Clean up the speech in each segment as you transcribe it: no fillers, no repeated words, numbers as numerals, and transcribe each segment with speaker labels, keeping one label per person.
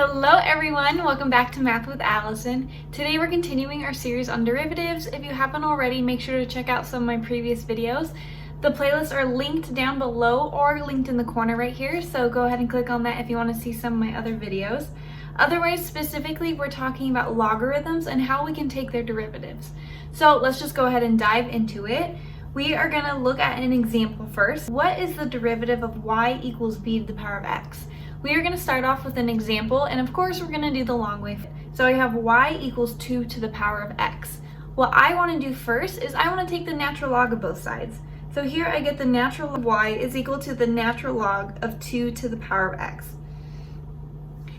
Speaker 1: Hello everyone, welcome back to Math with Allison. Today we're continuing our series on derivatives. If you haven't already, make sure to check out some of my previous videos. The playlists are linked down below or linked in the corner right here, so go ahead and click on that if you want to see some of my other videos. Otherwise, specifically, we're talking about logarithms and how we can take their derivatives. So let's just go ahead and dive into it. We are going to look at an example first. What is the derivative of y equals b to the power of x? We are going to start off with an example, and of course we're going to do the long way. So I have y equals 2 to the power of x. What I want to do first is I want to take the natural log of both sides. So here I get the natural log of y is equal to the natural log of 2 to the power of x.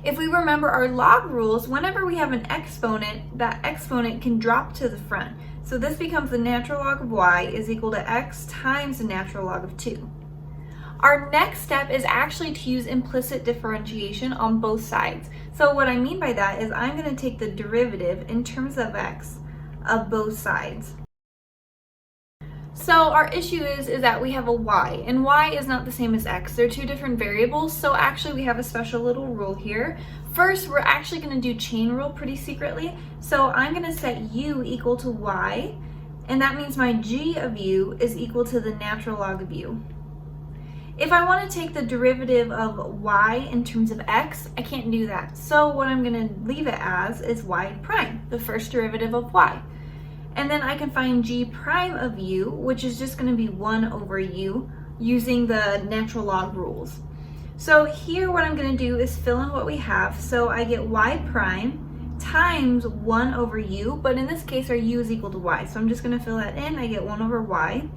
Speaker 1: If we remember our log rules, whenever we have an exponent, that exponent can drop to the front. So this becomes the natural log of y is equal to x times the natural log of 2. Our next step is actually to use implicit differentiation on both sides. So what I mean by that is I'm going to take the derivative in terms of x of both sides. So our issue is that we have a y, and y is not the same as x. They're two different variables, so actually we have a special little rule here. First, we're actually going to do chain rule pretty secretly. So I'm going to set u equal to y, and that means my g of u is equal to the natural log of u. If I want to take the derivative of y in terms of x, I can't do that. So what I'm going to leave it as is y prime, the first derivative of y. And then I can find g prime of u, which is just going to be 1 over u, using the natural log rules. So here what I'm going to do is fill in what we have. So I get y prime times 1 over u, but in this case our u is equal to y. So I'm just going to fill that in. I get 1 over y.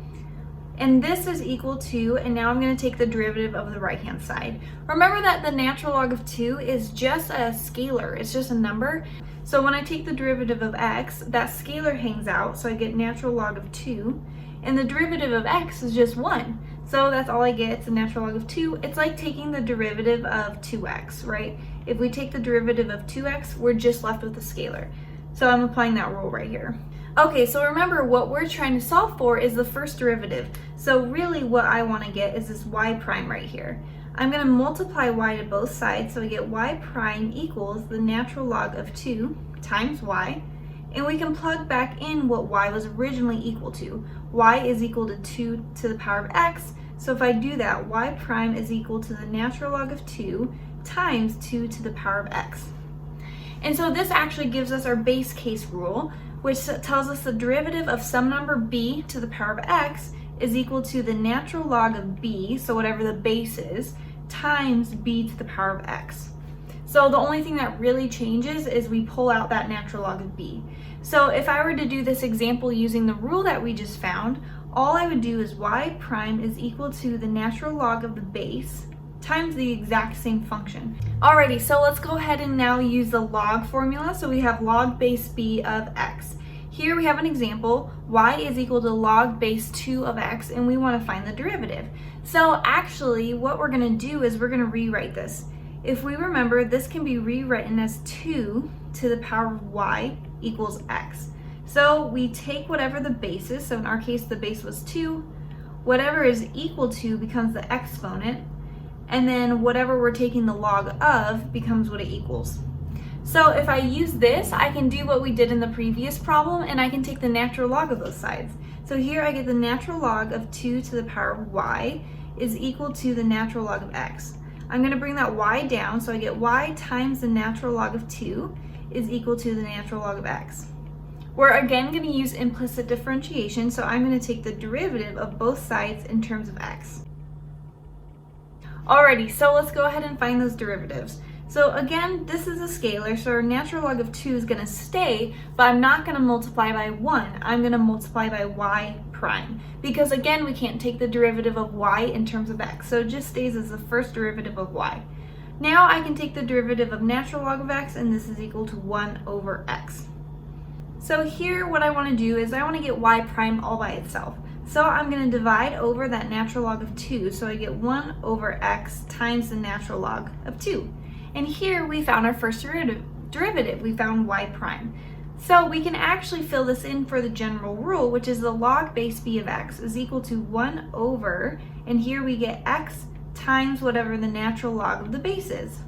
Speaker 1: And this is equal to, and now I'm going to take the derivative of the right-hand side. Remember that the natural log of 2 is just a scalar, it's just a number. So when I take the derivative of x, that scalar hangs out, so I get natural log of 2. And the derivative of x is just 1. So that's all I get, it's a natural log of 2. It's like taking the derivative of 2x, right? If we take the derivative of 2x, we're just left with the scalar. So I'm applying that rule right here. Okay, so remember what we're trying to solve for is the first derivative. So really what I want to get is this y prime right here. I'm going to multiply y to both sides, so I get y prime equals the natural log of 2 times y, and we can plug back in what y was originally equal to. Y is equal to 2 to the power of x, so if I do that, y prime is equal to the natural log of 2 times 2 to the power of x. And so this actually gives us our base case rule, which tells us the derivative of some number b to the power of x is equal to the natural log of b, so whatever the base is, times b to the power of x. So the only thing that really changes is we pull out that natural log of b. So if I were to do this example using the rule that we just found, all I would do is y prime is equal to the natural log of the base times the exact same function. Alrighty, so let's go ahead and now use the log formula. So we have log base b of x. Here we have an example, y is equal to log base 2 of x, and we want to find the derivative. So actually what we're going to do is we're going to rewrite this. If we remember, this can be rewritten as 2 to the power of y equals x. So we take whatever the base is, so in our case the base was 2, whatever is equal to becomes the exponent, and then whatever we're taking the log of becomes what it equals. So if I use this, I can do what we did in the previous problem, and I can take the natural log of those sides. So here I get the natural log of 2 to the power of y is equal to the natural log of x. I'm going to bring that y down, so I get y times the natural log of 2 is equal to the natural log of x. We're again going to use implicit differentiation, so I'm going to take the derivative of both sides in terms of x. Alrighty, so let's go ahead and find those derivatives. So again, this is a scalar, so our natural log of 2 is going to stay, but I'm not going to multiply by 1. I'm going to multiply by y prime, because again, we can't take the derivative of y in terms of x, so it just stays as the first derivative of y. Now I can take the derivative of natural log of x, and this is equal to 1 over x. So here what I want to do is I want to get y prime all by itself. So I'm going to divide over that natural log of 2, so I get 1 over x times the natural log of 2. And here we found our first derivative, we found y prime. So we can actually fill this in for the general rule, which is the log base b of x is equal to 1 over, and here we get x times whatever the natural log of the base is.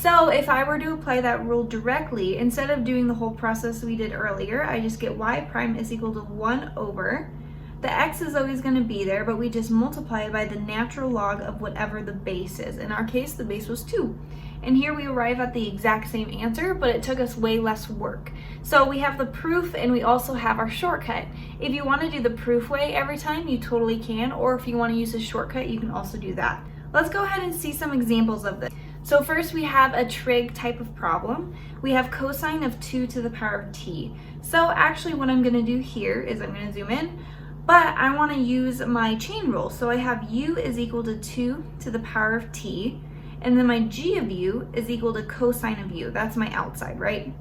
Speaker 1: So if I were to apply that rule directly, instead of doing the whole process we did earlier, I just get y prime is equal to 1 over, the x is always going to be there, but we just multiply it by the natural log of whatever the base is. In our case, the base was 2. And here we arrive at the exact same answer, but it took us way less work. So we have the proof and we also have our shortcut. If you want to do the proof way every time, you totally can, or if you want to use a shortcut, you can also do that. Let's go ahead and see some examples of this. So first we have a trig type of problem. We have cosine of 2 to the power of t. So actually what I'm going to do here is I'm going to zoom in, but I want to use my chain rule. So I have u is equal to 2 to the power of t, and then my g of u is equal to cosine of u. That's my outside, right?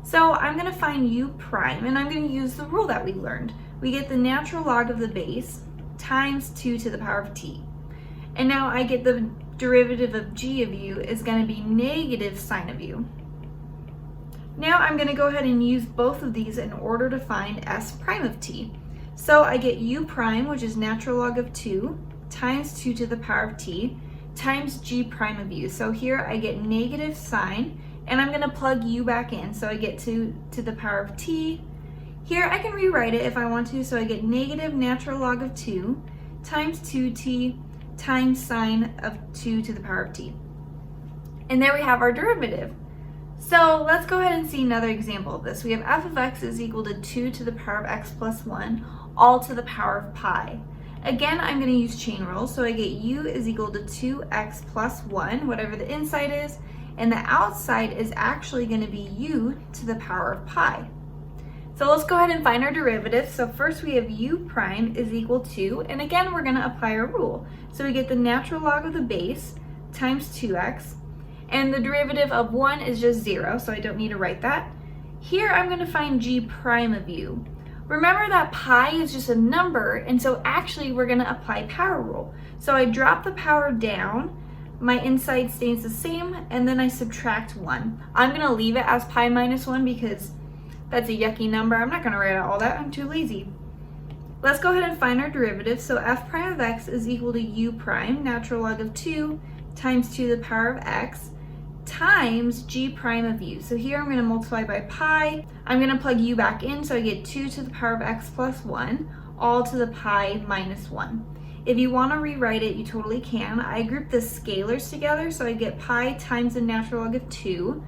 Speaker 1: So I'm going to find u prime, and I'm going to use the rule that we learned. We get the natural log of the base times 2 to the power of t. And now I get the derivative of g of u is going to be negative sine of u. Now I'm going to go ahead and use both of these in order to find s prime of t. So I get u prime, which is natural log of 2, times 2 to the power of t, times g prime of u. So here I get negative sine, and I'm going to plug u back in. So I get 2 to the power of t. Here I can rewrite it if I want to. So I get negative natural log of 2 times 2t times sine of 2 to the power of t. And there we have our derivative. So let's go ahead and see another example of this. We have f of x is equal to 2 to the power of x plus 1, all to the power of pi. Again, I'm going to use chain rule, so I get u is equal to 2x plus 1, whatever the inside is, and the outside is actually going to be u to the power of pi. So let's go ahead and find our derivative. So first we have u prime is equal to, and again we're going to apply our rule. So we get the natural log of the base times 2x, and the derivative of 1 is just 0, so I don't need to write that. Here I'm going to find g prime of u. Remember that pi is just a number, and so actually we're going to apply power rule. So I drop the power down, my inside stays the same, and then I subtract 1. I'm going to leave it as pi minus 1 because that's a yucky number. I'm not going to write out all that. I'm too lazy. Let's go ahead and find our derivative. So f prime of x is equal to u prime, natural log of 2, times 2 to the power of x, times g prime of u. So here I'm going to multiply by pi. I'm going to plug u back in, so I get 2 to the power of x plus 1, all to the pi minus 1. If you want to rewrite it, you totally can. I group the scalars together, so I get pi times the natural log of 2,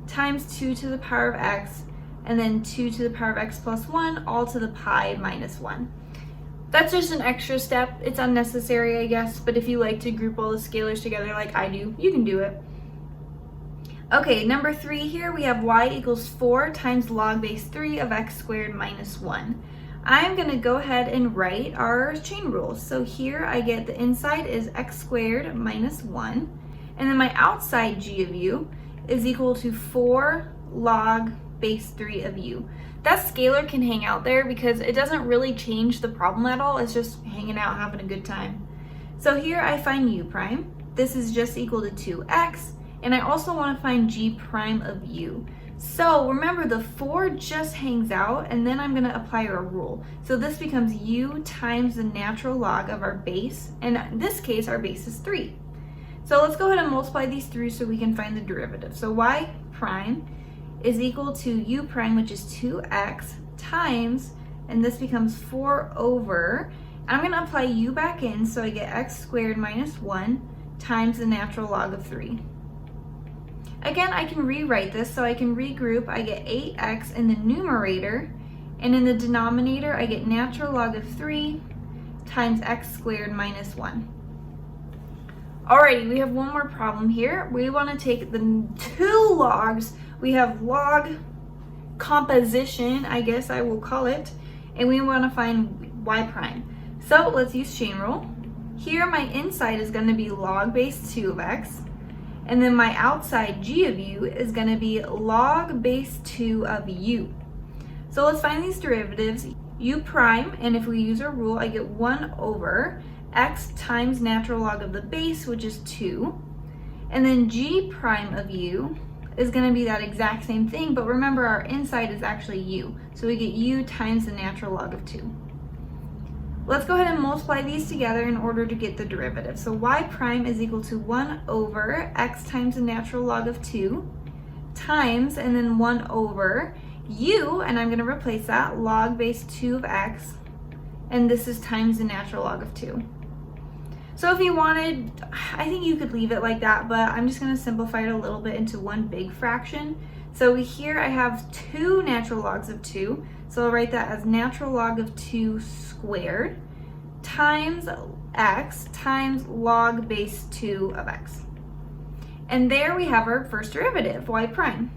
Speaker 1: times 2 to the power of x, and then 2 to the power of x plus 1, all to the pi minus 1. That's just an extra step. It's unnecessary, I guess, but if you like to group all the scalars together like I do, you can do it. Okay, number 3 here, we have y equals 4 times log base 3 of x squared minus 1. I'm going to go ahead and write our chain rules. So here I get the inside is x squared minus 1, and then my outside g of u is equal to 4 log base 3 of u. That scalar can hang out there because it doesn't really change the problem at all. It's just hanging out, having a good time. So here I find u prime. This is just equal to 2x. And I also want to find g prime of u. So remember, the 4 just hangs out, and then I'm going to apply our rule. So this becomes u times the natural log of our base, and in this case our base is 3. So let's go ahead and multiply these through so we can find the derivative. So y prime is equal to u prime, which is 2x, times, and this becomes 4 over, I'm going to apply u back in, so I get x squared minus 1 times the natural log of 3. Again, I can rewrite this, so I can regroup. I get 8x in the numerator, and in the denominator I get natural log of 3 times x squared minus 1. Alrighty, we have one more problem here. We want to take the 2 logs. We have log composition, I guess I will call it, and we want to find y prime. So let's use chain rule. Here my inside is going to be log base 2 of x, and then my outside g of u is going to be log base 2 of u. So let's find these derivatives. U prime, and if we use our rule, I get 1 over x times natural log of the base, which is 2. And then g prime of u is going to be that exact same thing, but remember our inside is actually u. So we get u times the natural log of 2. Let's go ahead and multiply these together in order to get the derivative. So y prime is equal to 1 over x times the natural log of 2 times, and then 1 over u, and I'm going to replace that, log base 2 of x, and this is times the natural log of 2. So if you wanted, I think you could leave it like that, but I'm just going to simplify it a little bit into one big fraction. So here I have 2 natural logs of 2, so I'll write that as natural log of 2 squared times x times log base 2 of x. And there we have our first derivative, y prime.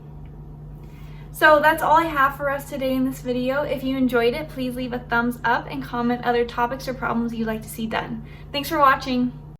Speaker 1: So that's all I have for us today in this video. If you enjoyed it, please leave a thumbs up and comment other topics or problems you'd like to see done. Thanks for watching.